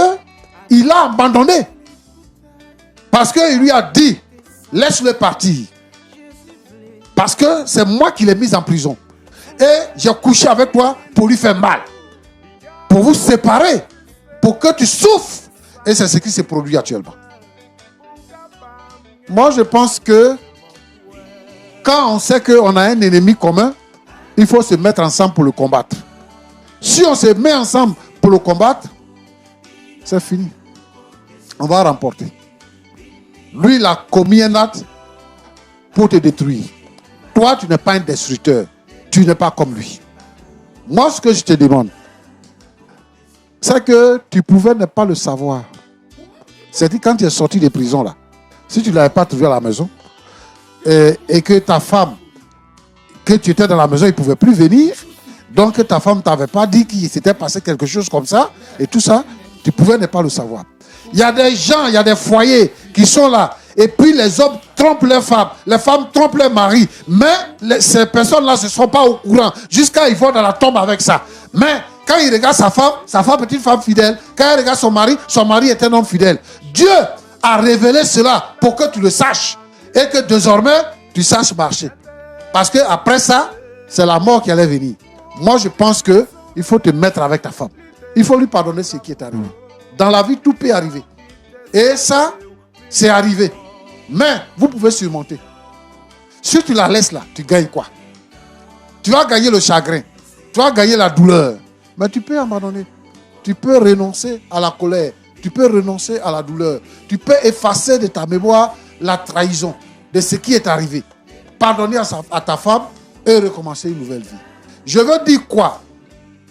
il a abandonné. Parce qu'il lui a dit, laisse-le partir. Parce que c'est moi qui l'ai mis en prison. Et j'ai couché avec toi pour lui faire mal. Pour vous séparer. Pour que tu souffres. Et c'est ce qui se produit actuellement. Moi, je pense que quand on sait qu'on a un ennemi commun, il faut se mettre ensemble pour le combattre. Si on se met ensemble pour le combattre, c'est fini. On va remporter. Lui, il a commis un acte pour te détruire. Toi, tu n'es pas un destructeur. Tu n'es pas comme lui. Moi, ce que je te demande, c'est que tu pouvais ne pas le savoir. C'est-à-dire quand tu es sorti de prison là, si tu ne l'avais pas trouvé à la maison, et que ta femme, que tu étais dans la maison, il ne pouvait plus venir, donc ta femme ne t'avait pas dit qu'il s'était passé quelque chose comme ça, et tout ça, tu pouvais ne pas le savoir. Il y a des gens, il y a des foyers qui sont là, et puis les hommes trompent leurs femmes, les femmes trompent leurs maris, mais ces personnes-là ne sont pas au courant, jusqu'à ils vont dans la tombe avec ça. Mais quand il regarde sa femme est une femme fidèle, quand il regarde son mari est un homme fidèle. Dieu a révélé cela pour que tu le saches, et que désormais, tu saches marcher. Parce qu'après ça, c'est la mort qui allait venir. Moi, je pense qu'il faut te mettre avec ta femme. Il faut lui pardonner ce qui est arrivé. Dans la vie, tout peut arriver. Et ça, c'est arrivé. Mais vous pouvez surmonter. Si tu la laisses là, tu gagnes quoi? Tu vas gagner le chagrin. Tu vas gagner la douleur. Mais tu peux abandonner. Tu peux renoncer à la colère. Tu peux renoncer à la douleur. Tu peux effacer de ta mémoire la trahison de ce qui est arrivé. Pardonner à ta femme et recommencer une nouvelle vie. Je veux dire quoi?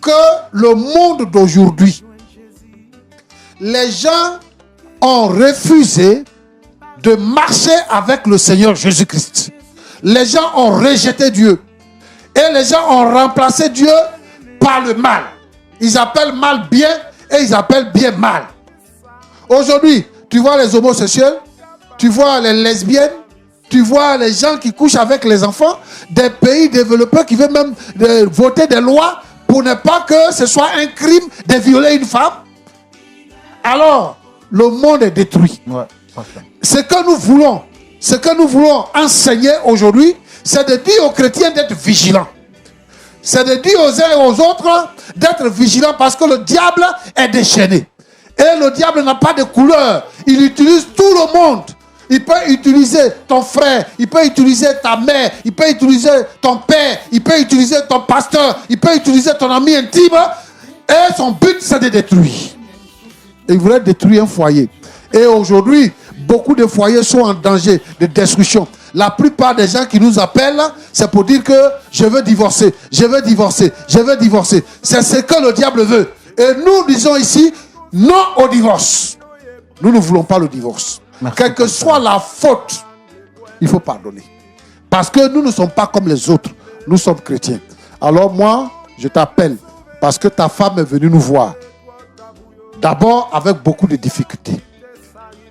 Que le monde d'aujourd'hui, les gens ont refusé de marcher avec le Seigneur Jésus-Christ. Les gens ont rejeté Dieu. Et les gens ont remplacé Dieu par le mal. Ils appellent mal bien et ils appellent bien mal. Aujourd'hui, tu vois les homosexuels, tu vois les lesbiennes, tu vois les gens qui couchent avec les enfants, des pays développés qui veulent même voter des lois pour ne pas que ce soit un crime de violer une femme. Alors, le monde est détruit. Ouais, ce que nous voulons enseigner aujourd'hui, c'est de dire aux chrétiens d'être vigilants. C'est de dire aux uns et aux autres d'être vigilants parce que le diable est déchaîné. Et le diable n'a pas de couleur. Il utilise tout le monde. Il peut utiliser ton frère, il peut utiliser ta mère, il peut utiliser ton père, il peut utiliser ton pasteur, il peut utiliser ton ami intime. Et son but, c'est de détruire. Il voulait détruire un foyer. Et aujourd'hui, beaucoup de foyers sont en danger de destruction. La plupart des gens qui nous appellent, c'est pour dire que je veux divorcer, je veux divorcer, je veux divorcer. C'est ce que le diable veut. Et nous disons ici, non au divorce. Nous ne voulons pas le divorce. Merci. Quelle que soit la faute, il faut pardonner. Parce que nous ne sommes pas comme les autres. Nous sommes chrétiens. Alors moi, je t'appelle parce que ta femme est venue nous voir. D'abord avec beaucoup de difficultés.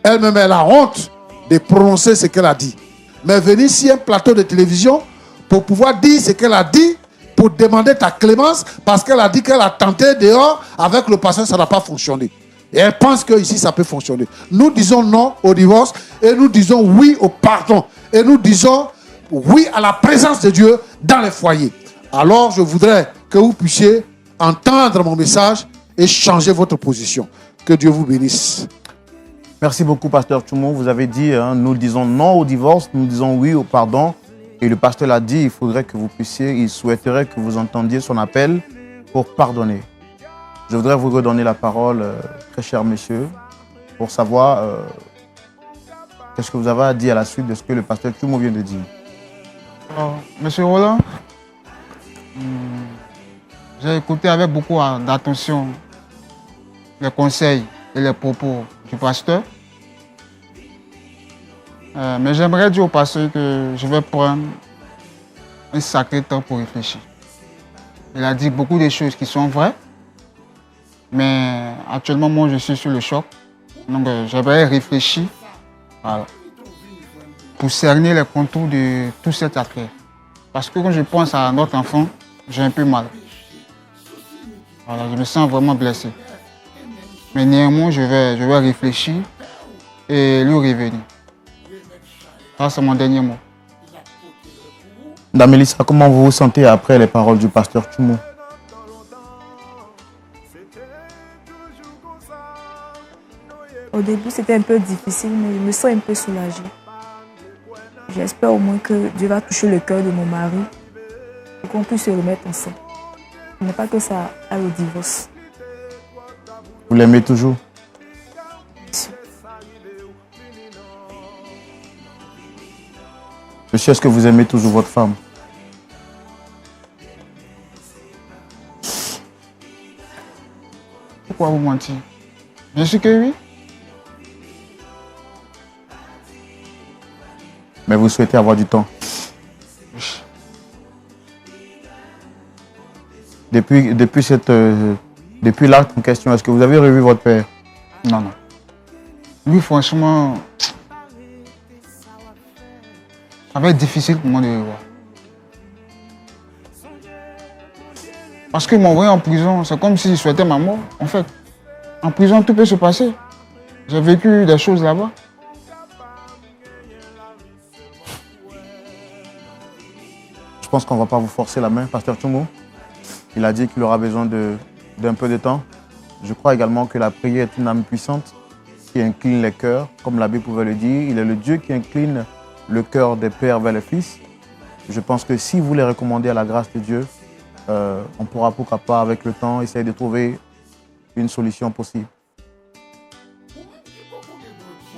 Elle-même, elle a honte de prononcer ce qu'elle a dit. Mais venir sur un plateau de télévision pour pouvoir dire ce qu'elle a dit, pour demander ta clémence, parce qu'elle a dit qu'elle a tenté dehors avec le pasteur, ça n'a pas fonctionné. Et elle pense que ici ça peut fonctionner. Nous disons non au divorce et nous disons oui au pardon. Et nous disons oui à la présence de Dieu dans les foyers. Alors je voudrais que vous puissiez entendre mon message et changer votre position. Que Dieu vous bénisse. Merci beaucoup, pasteur Tchoumou. Vous avez dit, nous disons non au divorce, nous disons oui au pardon. Et le pasteur l'a dit, il faudrait que vous puissiez, il souhaiterait que vous entendiez son appel pour pardonner. Je voudrais vous redonner la parole, très cher monsieur, pour savoir qu'est-ce que vous avez à dire à la suite de ce que le pasteur Tchoumou vient de dire. Alors, monsieur Roland, j'ai écouté avec beaucoup d'attention les conseils et les propos du pasteur. Mais j'aimerais dire au pasteur que je vais prendre un sacré temps pour réfléchir. Il a dit beaucoup de choses qui sont vraies, mais actuellement, moi, je suis sur le choc. Donc, j'aimerais réfléchir. Voilà. pour cerner les contours de toute cette affaire. Parce que quand je pense à notre enfant, j'ai un peu mal. Voilà, je me sens vraiment blessé. Mais néanmoins, je vais réfléchir et lui revenir. Ça, c'est mon dernier mot. Dame Mélissa, comment vous vous sentez après les paroles du pasteur Tchoumou? Au début, c'était un peu difficile, mais je me sens un peu soulagée. J'espère au moins que Dieu va toucher le cœur de mon mari et qu'on puisse se remettre ensemble. Il n'est pas que ça aille au divorce. Vous l'aimez toujours? Monsieur, est-ce que vous aimez toujours votre femme? Pourquoi vous mentir? Bien sûr que oui. Mais vous souhaitez avoir du temps? Depuis l'acte en question, est-ce que vous avez revu votre père? Non, non. Lui, franchement, ça va être difficile pour moi de le revoir. Parce qu'ils m'ont envoyé en prison, c'est comme s'ils souhaitaient ma mort. En fait, en prison, tout peut se passer. J'ai vécu des choses là-bas. Je pense qu'on ne va pas vous forcer la main, pasteur Tchoumou. Il a dit qu'il aura besoin d'un peu de temps. Je crois également que la prière est une âme puissante qui incline les cœurs, comme l'abbé pouvait le dire. Il est le Dieu qui incline le cœur des pères vers les fils. Je pense que si vous les recommandez à la grâce de Dieu, on pourra pourquoi pas avec le temps essayer de trouver une solution possible.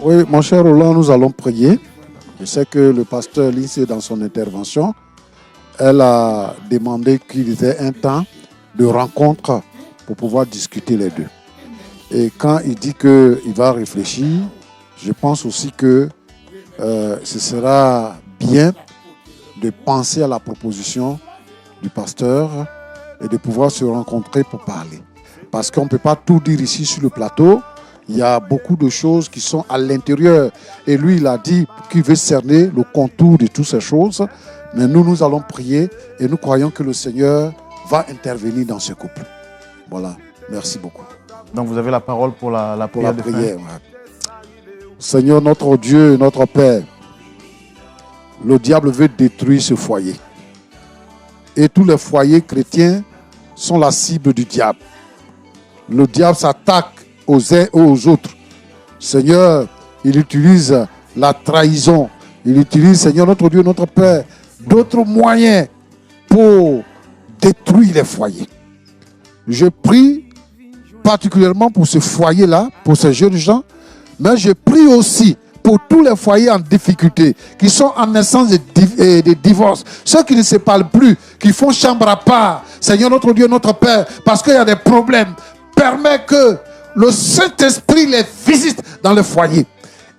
Oui, mon cher Roland, nous allons prier. Je sais que le pasteur Lindsay, dans son intervention, elle a demandé qu'il y ait un temps de rencontre pour pouvoir discuter les deux. Et quand il dit qu'il va réfléchir, je pense aussi que ce sera bien de penser à la proposition du pasteur et de pouvoir se rencontrer pour parler. Parce qu'on ne peut pas tout dire ici sur le plateau. Il y a beaucoup de choses qui sont à l'intérieur. Et lui, il a dit qu'il veut cerner le contour de toutes ces choses. Mais nous allons prier et nous croyons que le Seigneur va intervenir dans ce couple. Voilà. Merci beaucoup. Donc vous avez la parole pour la Pour prière la de fin. prière. Ouais. Seigneur, notre Dieu, notre Père, le diable veut détruire ce foyer. Et tous les foyers chrétiens sont la cible du diable. Le diable s'attaque aux uns et aux autres. Seigneur, il utilise la trahison. Il utilise, Seigneur, notre Dieu, notre Père, d'autres moyens pour détruire les foyers. Je prie particulièrement pour ce foyer-là, pour ces jeunes gens, mais je prie aussi pour tous les foyers en difficulté, qui sont en naissance de divorce, ceux qui ne se parlent plus, qui font chambre à part. Seigneur, notre Dieu, notre Père, parce qu'il y a des problèmes, permets que le Saint-Esprit les visite dans le foyer.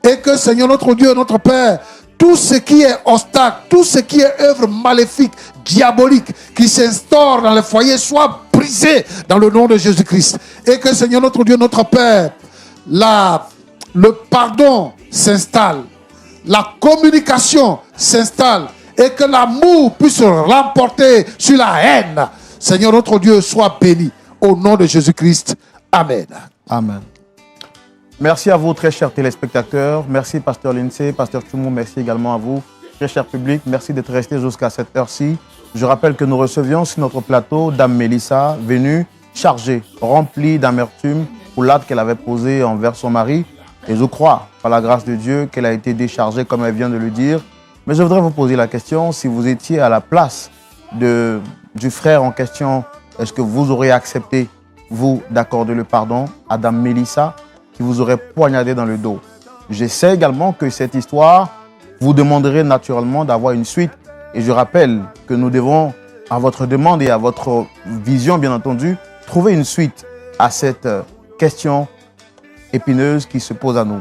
Et que, Seigneur, notre Dieu, notre Père, tout ce qui est obstacle, tout ce qui est œuvre maléfique, diabolique, qui s'instaure dans le foyer, soit brisé dans le nom de Jésus-Christ. Et que, Seigneur, notre Dieu, notre Père, le pardon s'installe, la communication s'installe, et que l'amour puisse remporter sur la haine. Seigneur, notre Dieu, soit béni. Au nom de Jésus-Christ. Amen. Amen. Merci à vous, très chers téléspectateurs. Merci, pasteur Lindsay, pasteur Tchoumou. Merci également à vous, très cher public. Merci d'être resté jusqu'à cette heure-ci. Je rappelle que nous recevions sur notre plateau Dame Mélissa, venue chargée, remplie d'amertume pour l'acte qu'elle avait posé envers son mari. Et je crois, par la grâce de Dieu, qu'elle a été déchargée, comme elle vient de le dire. Mais je voudrais vous poser la question, si vous étiez à la place du frère en question, est-ce que vous auriez accepté, vous, d'accorder le pardon à Dame Mélissa, qui vous aurait poignardé dans le dos? Je sais également que cette histoire vous demanderait naturellement d'avoir une suite. Et je rappelle que nous devons, à votre demande et à votre vision, bien entendu, trouver une suite à cette question épineuse qui se pose à nous.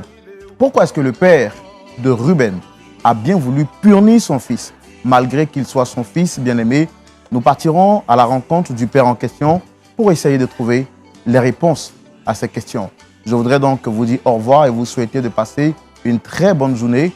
Pourquoi est-ce que le père de Ruben a bien voulu punir son fils, malgré qu'il soit son fils bien-aimé? Nous partirons à la rencontre du père en question pour essayer de trouver les réponses à ces questions. Je voudrais donc vous dire au revoir et vous souhaiter de passer une très bonne journée.